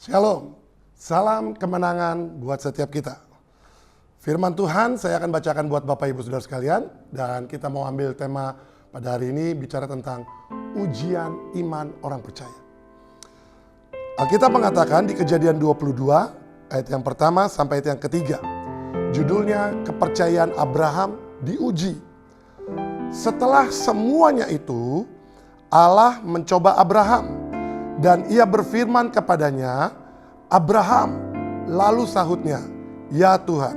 Shalom, salam kemenangan buat setiap kita. Firman Tuhan saya akan bacakan buat Bapak Ibu Saudara sekalian. Dan kita mau ambil tema pada hari ini bicara tentang ujian iman orang percaya. Alkitab mengatakan di Kejadian 22 ayat yang pertama sampai ayat yang ketiga. Judulnya kepercayaan Abraham diuji. Setelah semuanya itu Allah mencoba Abraham. Dan ia berfirman kepadanya, Abraham, lalu sahutnya, ya Tuhan.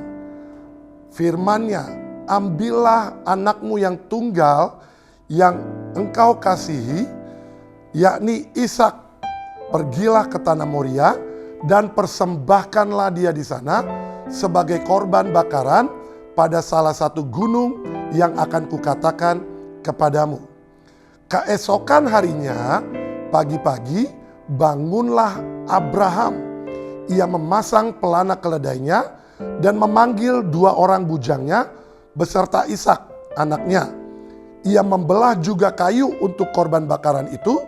Firman-Nya, ambillah anakmu yang tunggal yang engkau kasihi, yakni Ishak. Pergilah ke tanah Moria dan persembahkanlah dia di sana sebagai korban bakaran pada salah satu gunung yang akan kukatakan kepadamu. Keesokan harinya, pagi-pagi bangunlah Abraham. Ia memasang pelana keledainya dan memanggil 2 orang bujangnya beserta Ishak anaknya. Ia membelah juga kayu untuk korban bakaran itu.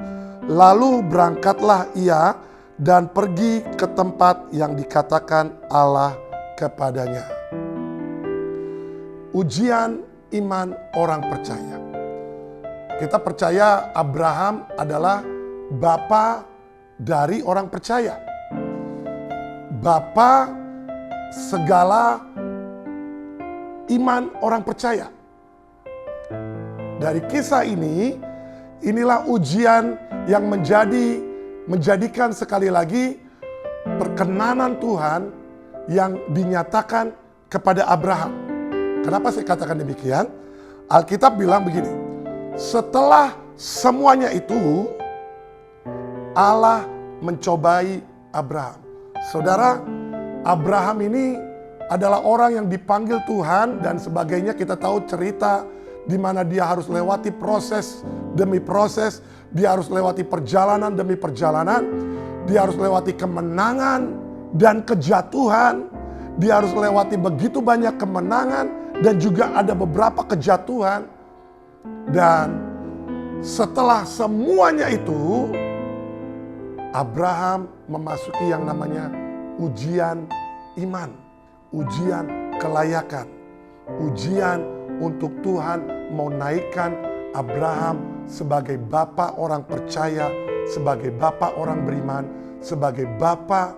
Lalu berangkatlah ia dan pergi ke tempat yang dikatakan Allah kepadanya. Ujian iman orang percaya. Kita percaya Abraham adalah bapa dari orang percaya. Bapa segala iman orang percaya. Dari kisah ini, inilah ujian yang menjadikan sekali lagi perkenanan Tuhan yang dinyatakan kepada Abraham. Kenapa saya katakan demikian? Alkitab bilang begini, setelah semuanya itu, Allah mencobai Abraham. Saudara, Abraham ini adalah orang yang dipanggil Tuhan dan sebagainya. Kita tahu cerita di mana dia harus lewati proses demi proses. Dia harus lewati perjalanan demi perjalanan. Dia harus lewati kemenangan dan kejatuhan. Dia harus lewati begitu banyak kemenangan dan juga ada beberapa kejatuhan. Dan setelah semuanya itu, Abraham memasuki yang namanya ujian iman, ujian kelayakan, ujian untuk Tuhan mau naikkan Abraham sebagai bapa orang percaya, sebagai bapa orang beriman, sebagai bapa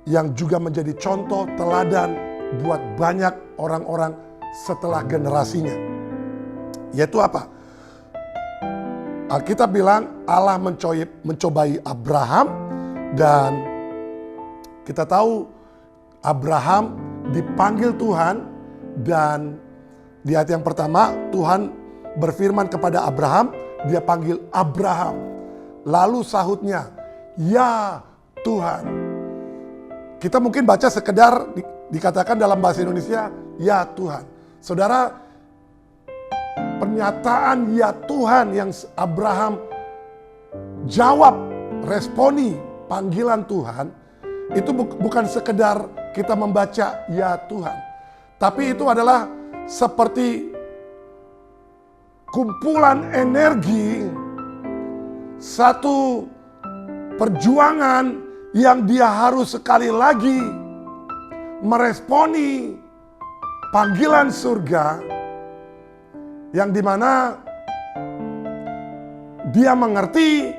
yang juga menjadi contoh teladan buat banyak orang-orang setelah generasinya. Yaitu apa? Alkitab bilang Allah mencobai Abraham dan kita tahu Abraham dipanggil Tuhan dan di ayat yang pertama Tuhan berfirman kepada Abraham, dia panggil Abraham. Lalu sahutnya, ya Tuhan. Kita mungkin baca sekedar dikatakan dalam bahasa Indonesia, ya Tuhan. Saudara, pernyataan ya Tuhan yang Abraham jawab, responi panggilan Tuhan, itu bukan sekedar kita membaca ya Tuhan. Tapi itu adalah seperti kumpulan energi, satu perjuangan yang dia harus sekali lagi meresponi panggilan surga, yang dimana dia mengerti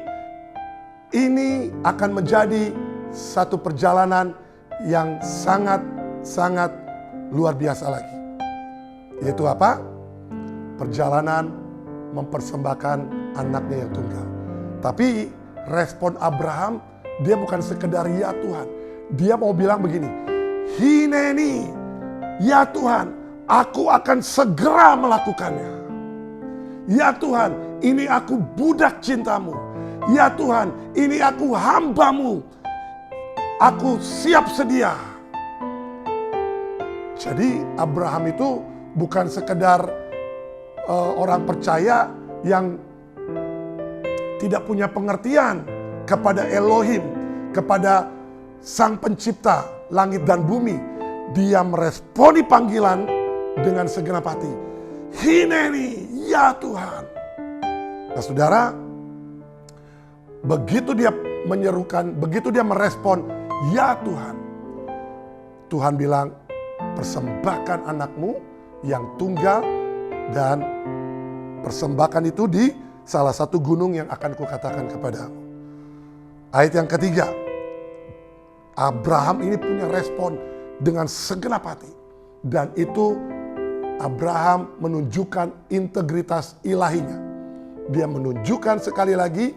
ini akan menjadi satu perjalanan yang sangat luar biasa lagi. Yaitu apa? Perjalanan mempersembahkan anaknya yang tunggal. Tapi respon Abraham, dia bukan sekedar ya Tuhan. Dia mau bilang begini, Hineni, ya Tuhan, aku akan segera melakukannya. Ya Tuhan, ini aku budak cintamu. Ya Tuhan, ini aku hambamu. Aku siap sedia. Jadi Abraham itu bukan sekedar orang percaya yang tidak punya pengertian kepada Elohim, kepada Sang Pencipta langit dan bumi. Dia meresponi panggilan dengan segenap hati. Hineni, ya Tuhan. Nah saudara, begitu dia menyerukan, begitu dia merespon, "Ya Tuhan." Tuhan bilang, "Persembahkan anakmu yang tunggal, dan persembahkan itu di salah satu gunung yang akan kukatakan kepadamu." Ayat yang ketiga, Abraham ini punya respon dengan segenap hati. Dan itu Abraham menunjukkan integritas ilahinya. Dia menunjukkan sekali lagi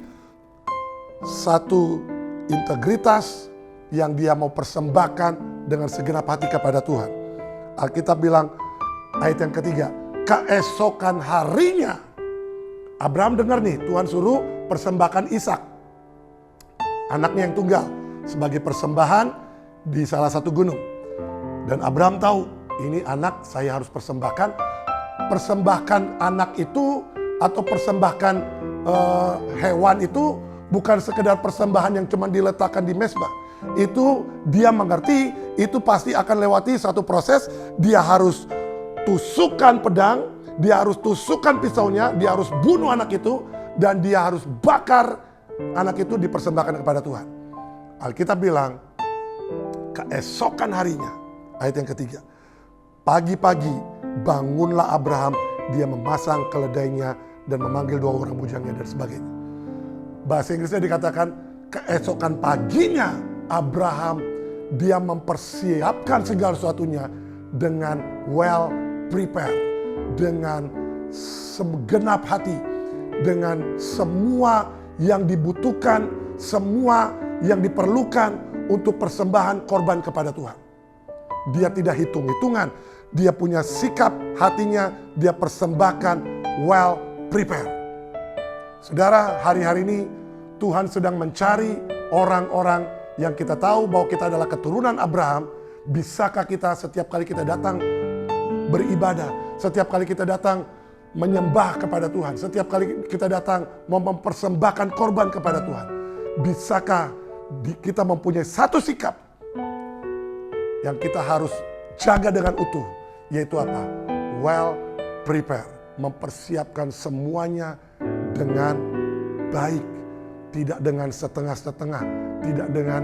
satu integritas yang dia mau persembahkan dengan segenap hati kepada Tuhan. Alkitab bilang, ayat yang ketiga, keesokan harinya. Abraham dengar nih, Tuhan suruh persembahkan Ishak, anaknya yang tunggal, sebagai persembahan di salah satu gunung. Dan Abraham tahu, ini anak saya harus persembahkan. Persembahkan anak itu atau persembahkan hewan itu bukan sekedar persembahan yang cuma diletakkan di mezbah. Itu dia mengerti, itu pasti akan lewati satu proses. Dia harus tusukkan pedang, dia harus tusukkan pisaunya, dia harus bunuh anak itu, dan dia harus bakar anak itu, dipersembahkan kepada Tuhan. Alkitab bilang, keesokan harinya, ayat yang ketiga, pagi-pagi bangunlah Abraham, dia memasang keledainya dan memanggil 2 orang bujangnya dan sebagainya. Bahasa Inggrisnya dikatakan, keesokan paginya Abraham, dia mempersiapkan segala sesuatunya dengan well prepared, dengan segenap hati, dengan semua yang dibutuhkan, semua yang diperlukan untuk persembahan korban kepada Tuhan. Dia tidak hitung-hitungan, dia punya sikap hatinya, dia persembahkan well prepared. Saudara, hari-hari ini Tuhan sedang mencari orang-orang yang kita tahu bahwa kita adalah keturunan Abraham. Bisakah kita setiap kali kita datang beribadah, setiap kali kita datang menyembah kepada Tuhan, setiap kali kita datang mempersembahkan korban kepada Tuhan, bisakah kita mempunyai satu sikap yang kita harus jaga dengan utuh, yaitu apa? Well prepared, mempersiapkan semuanya dengan baik, tidak dengan setengah-setengah, tidak dengan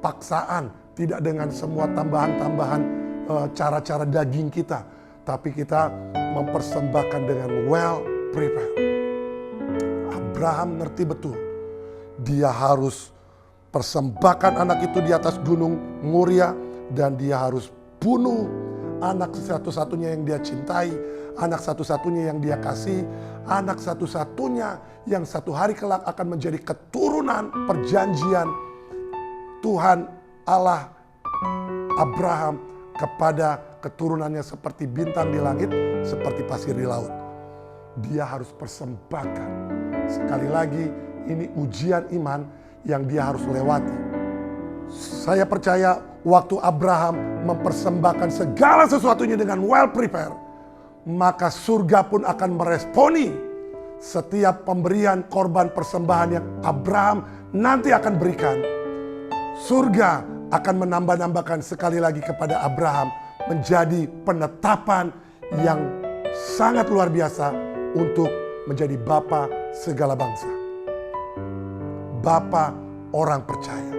paksaan, tidak dengan semua tambahan-tambahan cara-cara daging kita, tapi kita mempersembahkan dengan well prepared. Abraham ngerti betul, dia harus persembahkan anak itu di atas gunung Moria, dan dia harus bunuh anak satu-satunya yang dia cintai, anak satu-satunya yang dia kasih, anak satu-satunya yang satu hari kelak akan menjadi keturunan perjanjian Tuhan Allah Abraham kepada keturunannya, seperti bintang di langit, seperti pasir di laut. Dia harus persembahkan. Sekali lagi, ini ujian iman yang dia harus lewati. Saya percaya waktu Abraham mempersembahkan segala sesuatunya dengan well prepared, maka surga pun akan meresponi setiap pemberian korban persembahan yang Abraham nanti akan berikan. Surga akan menambah-nambahkan sekali lagi kepada Abraham, menjadi penetapan yang sangat luar biasa untuk menjadi bapa segala bangsa. Bapa orang percaya.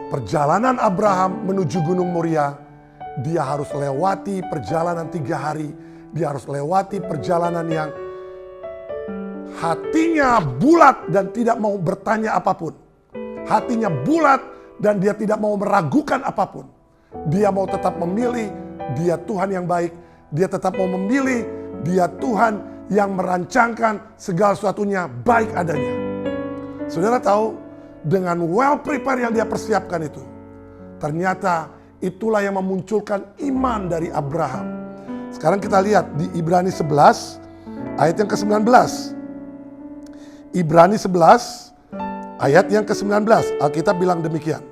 Perjalanan Abraham menuju Gunung Moria, dia harus lewati perjalanan 3 hari. Dia harus lewati perjalanan yang hatinya bulat dan tidak mau bertanya apapun. Hatinya bulat dan dia tidak mau meragukan apapun. Dia mau tetap memilih dia Tuhan yang baik. Dia tetap mau memilih dia Tuhan yang merancangkan segala sesuatunya baik adanya. Saudara tahu, dengan well prepare yang dia persiapkan itu, ternyata itulah yang memunculkan iman dari Abraham. Sekarang kita lihat di Ibrani 11 ayat yang ke-19. Ibrani 11 ayat yang ke-19, Alkitab bilang demikian.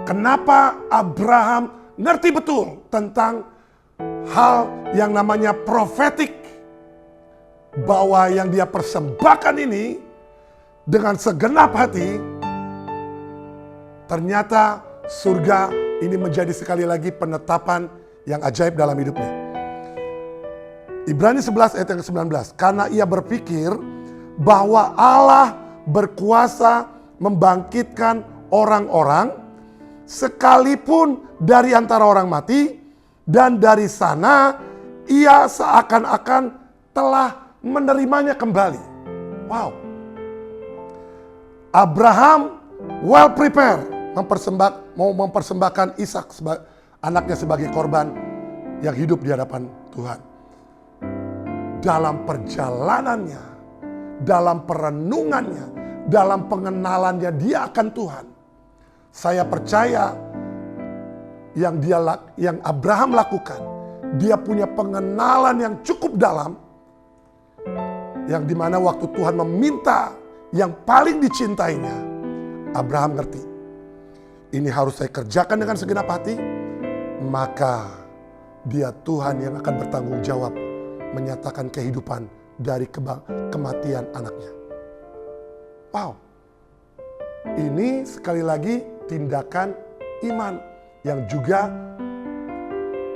Kenapa Abraham ngerti betul tentang hal yang namanya prophetic, bahwa yang dia persembahkan ini dengan segenap hati, ternyata surga ini menjadi sekali lagi penetapan yang ajaib dalam hidupnya. Ibrani 11 ayat yang ke-19. Karena ia berpikir bahwa Allah berkuasa membangkitkan orang-orang sekalipun dari antara orang mati, dan dari sana ia seakan-akan telah menerimanya kembali. Wow. Abraham well prepared mau mempersembahkan Ishak anaknya sebagai korban yang hidup di hadapan Tuhan. Dalam perjalanannya, dalam perenungannya, dalam pengenalannya dia akan Tuhan, saya percaya yang Abraham lakukan, dia punya pengenalan yang cukup dalam, yang dimana waktu Tuhan meminta yang paling dicintainya, Abraham ngerti, ini harus saya kerjakan dengan segenap hati, maka dia Tuhan yang akan bertanggung jawab menyatakan kehidupan dari kematian anaknya. Wow, ini sekali lagi tindakan iman yang juga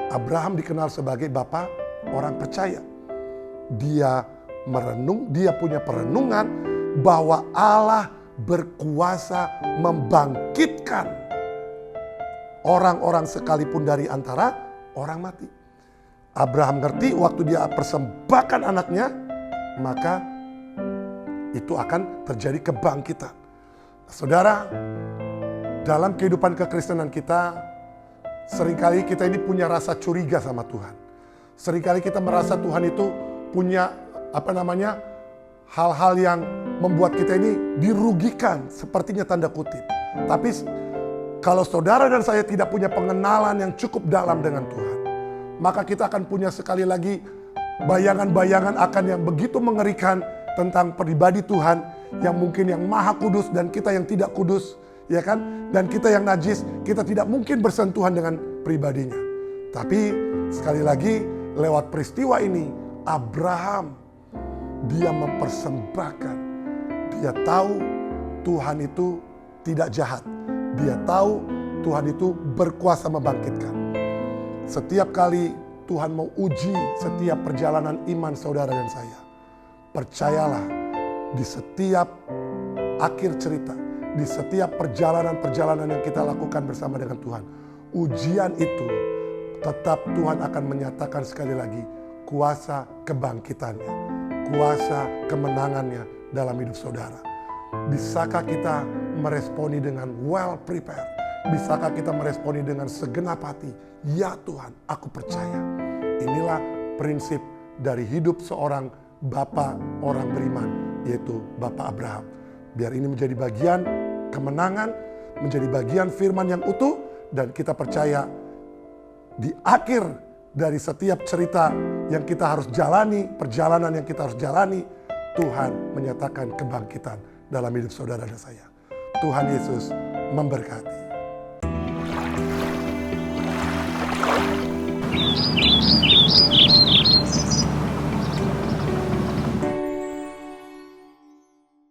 Abraham dikenal sebagai bapa orang percaya. Dia punya perenungan bahwa Allah berkuasa membangkitkan orang-orang sekalipun dari antara orang mati. Abraham ngerti waktu dia persembahkan anaknya, maka itu akan terjadi kebangkitan. Saudara, dalam kehidupan kekristenan kita, seringkali kita ini punya rasa curiga sama Tuhan. Seringkali kita merasa Tuhan itu punya hal-hal yang membuat kita ini dirugikan, sepertinya tanda kutip. Tapi kalau saudara dan saya tidak punya pengenalan yang cukup dalam dengan Tuhan, maka kita akan punya sekali lagi bayangan-bayangan akan yang begitu mengerikan tentang pribadi Tuhan yang mungkin yang maha kudus dan kita yang tidak kudus, ya kan? Dan kita yang najis, kita tidak mungkin bersentuhan dengan pribadinya. Tapi sekali lagi lewat peristiwa ini, Abraham dia mempersembahkan. Dia tahu Tuhan itu tidak jahat. Dia tahu Tuhan itu berkuasa membangkitkan. Setiap kali Tuhan mau uji setiap perjalanan iman saudara dan saya, percayalah, di setiap akhir cerita, di setiap perjalanan-perjalanan yang kita lakukan bersama dengan Tuhan, ujian itu tetap Tuhan akan menyatakan sekali lagi kuasa kebangkitannya, kuasa kemenangannya dalam hidup saudara. Bisakah kita meresponi dengan well prepared? Bisakah kita meresponi dengan segenap hati? Ya Tuhan, aku percaya. Inilah prinsip dari hidup seorang bapa orang beriman, yaitu Bapak Abraham. Biar ini menjadi bagian kemenangan, menjadi bagian firman yang utuh, dan kita percaya di akhir dari setiap cerita yang kita harus jalani, perjalanan yang kita harus jalani, Tuhan menyatakan kebangkitan dalam hidup saudara dan saya. Tuhan Yesus memberkati.